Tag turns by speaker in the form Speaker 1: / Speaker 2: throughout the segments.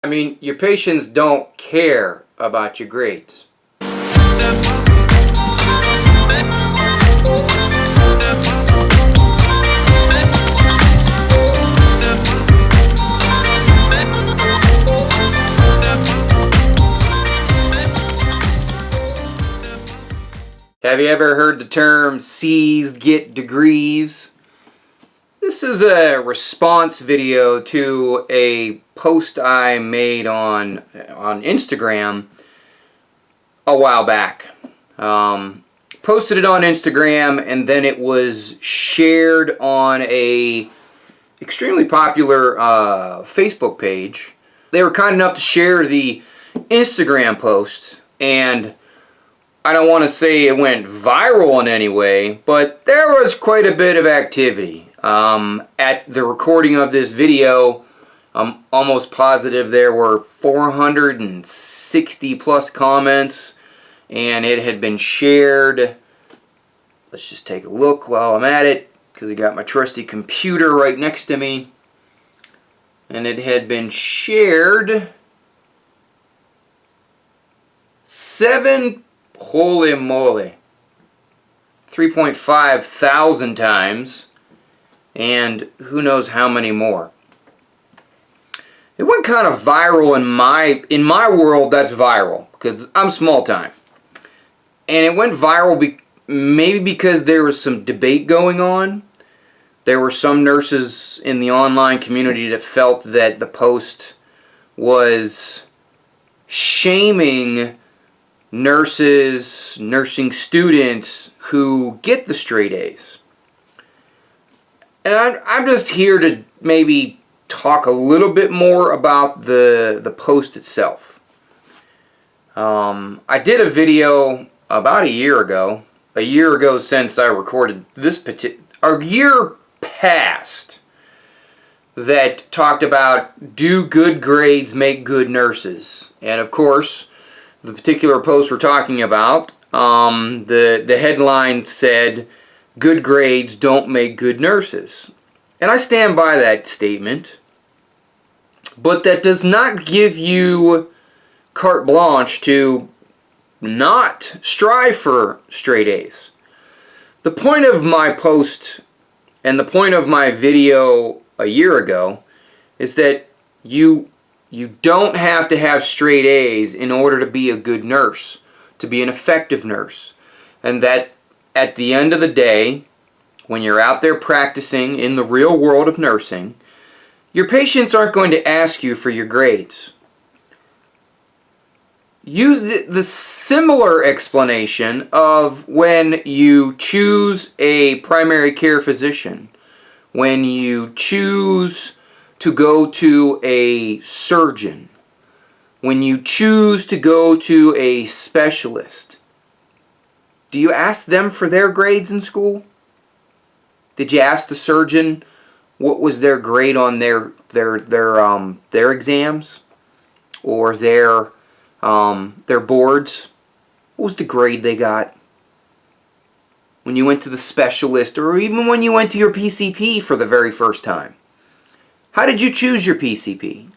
Speaker 1: I mean, your patients don't care about your grades. Have you ever heard the term C's get degrees? This is a response video to a post I made on Instagram a while back. Posted it on Instagram, and then it was shared on a extremely popular Facebook page. They were kind enough to share the Instagram post, and I don't want to say it went viral in any way, but there was quite a bit of activity. At the recording of this video, I'm almost positive there were 460 plus comments, and it had been shared. Let's just take a look while I'm at it, because I got my trusty computer right next to me. And it had been shared holy moly, 3.5 thousand times, and who knows how many more. It went kind of viral in my world. That's viral because I'm small time, and it went viral maybe because there was some debate going on. There were some nurses in the online community that felt that the post was shaming nurses, nursing students who get the straight A's. And I'm just here to maybe talk a little bit more about the post itself. I did a video about a year ago since I recorded this a year past, that talked about, do good grades make good nurses? And of course, the particular post we're talking about, the headline said, good grades don't make good nurses. And I stand by that statement, but that does not give you carte blanche to not strive for straight A's. The point of my post and the point of my video a year ago is that you don't have to have straight A's in order to be a good nurse, to be an effective nurse. And that at the end of the day, when you're out there practicing in the real world of nursing, your patients aren't going to ask you for your grades. Use the similar explanation of when you choose a primary care physician, when you choose to go to a surgeon, when you choose to go to a specialist. Do you ask them for their grades in school? Did you ask the surgeon what was their grade on their exams or their boards? What was the grade they got? When you went to the specialist, or even when you went to your PCP for the very first time, how did you choose your PCP?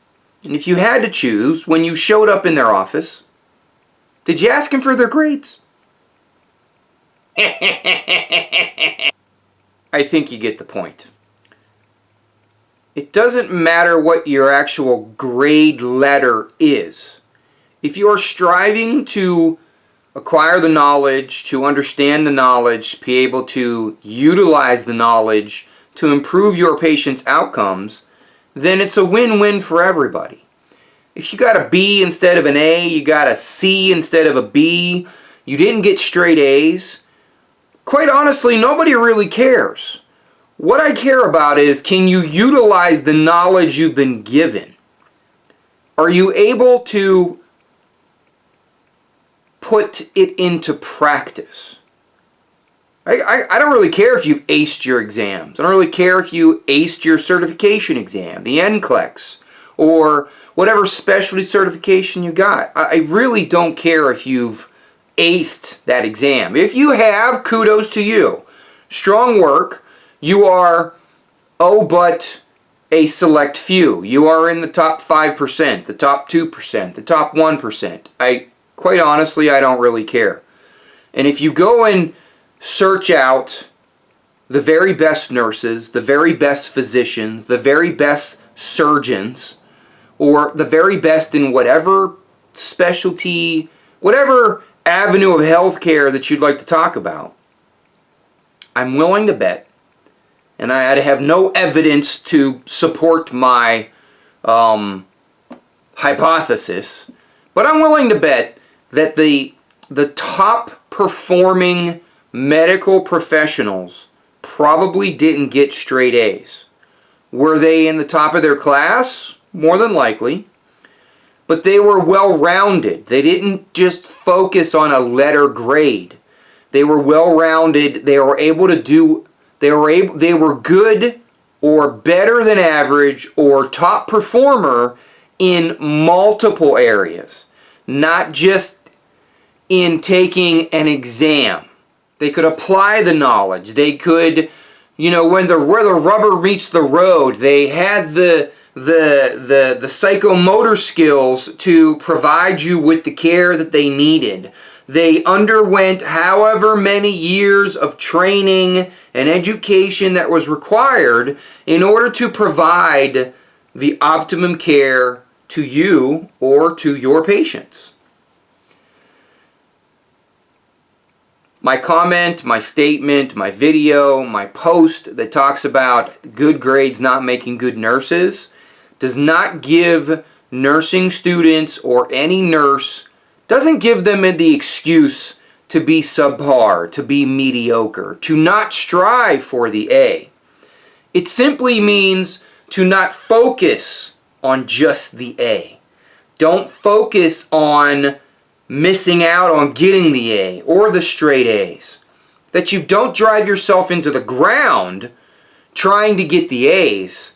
Speaker 1: And if you had to choose, when you showed up in their office, did you ask them for their grades? I think you get the point. It doesn't matter what your actual grade letter is. If you are striving to acquire the knowledge, to understand the knowledge, be able to utilize the knowledge to improve your patient's outcomes, then it's a win-win for everybody. If you got a B instead of an A, you got a C instead of a B, you didn't get straight A's, quite honestly, nobody really cares. What I care about is, can you utilize the knowledge you've been given? Are you able to put it into practice? I don't really care if you've aced your exams. I don't really care if you aced your certification exam, the NCLEX, or whatever specialty certification you got. I really don't care if you've aced that exam. If you have, kudos to you. Strong work. You are, but a select few. You are in the top 5%, the top 2%, the top 1%. Quite honestly, I don't really care. And if you go and search out the very best nurses, the very best physicians, the very best surgeons, or the very best in whatever specialty, whatever avenue of healthcare that you'd like to talk about, I'm willing to bet, and I have no evidence to support my hypothesis, but I'm willing to bet that the top performing medical professionals probably didn't get straight A's. Were they in the top of their class? More than likely. But they were well-rounded. They didn't just focus on a letter grade. They were well-rounded. They were able to do, they were good or better than average or top performer in multiple areas, not just in taking an exam. They could apply the knowledge. They could, where the rubber meets the road, they had the psychomotor skills to provide you with the care that they needed. They underwent however many years of training and education that was required in order to provide the optimum care to you or to your patients. My comment, my statement, my video, my post that talks about good grades not making good nurses does not give nursing students or any nurse, doesn't give them the excuse to be subpar, to be mediocre, to not strive for the A. It simply means to not focus on just the A. Don't focus on missing out on getting the A or the straight A's. That you don't drive yourself into the ground trying to get the A's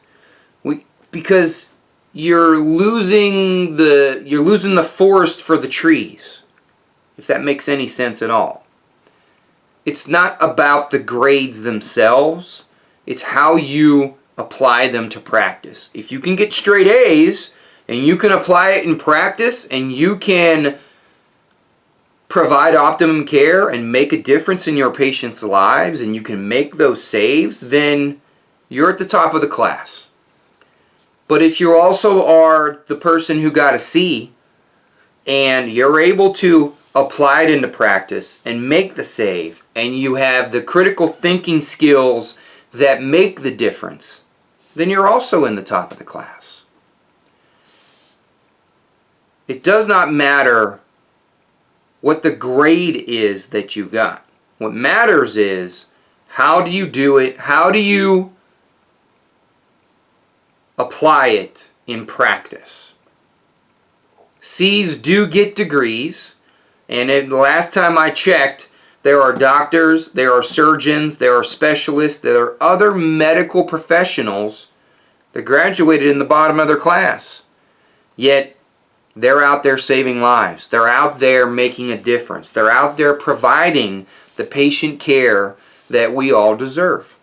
Speaker 1: because you're losing the forest for the trees, if that makes any sense at all. It's not about the grades themselves, it's how you apply them to practice. If you can get straight A's and you can apply it in practice and you can provide optimum care and make a difference in your patients' lives and you can make those saves, then you're at the top of the class. But if you also are the person who got a C and you're able to apply it into practice and make the save and you have the critical thinking skills that make the difference, then you're also in the top of the class. It does not matter what the grade is that you got. What matters is how do you do it? How do you apply it in practice? C's do get degrees, and the last time I checked, there are doctors, there are surgeons, there are specialists, there are other medical professionals that graduated in the bottom of their class. Yet they're out there saving lives. They're out there making a difference. They're out there providing the patient care that we all deserve.